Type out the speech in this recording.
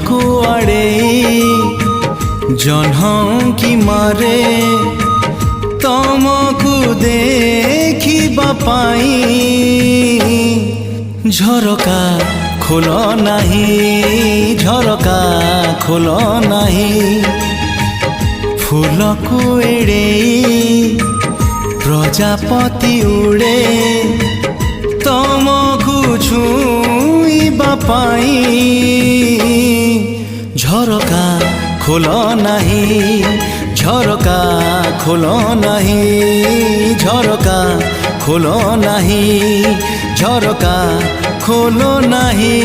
कुआड़े जह्न की मारे तमकु देखिबा पाई झरका खोल नहीं झरका खोल नहीं फूल को एड़े प्रजापति उड़े तमकु छुईबा पाई झरका खोल नहीं झरका खोल नहीं झरका खोल नहीं झरका खोल नहीं।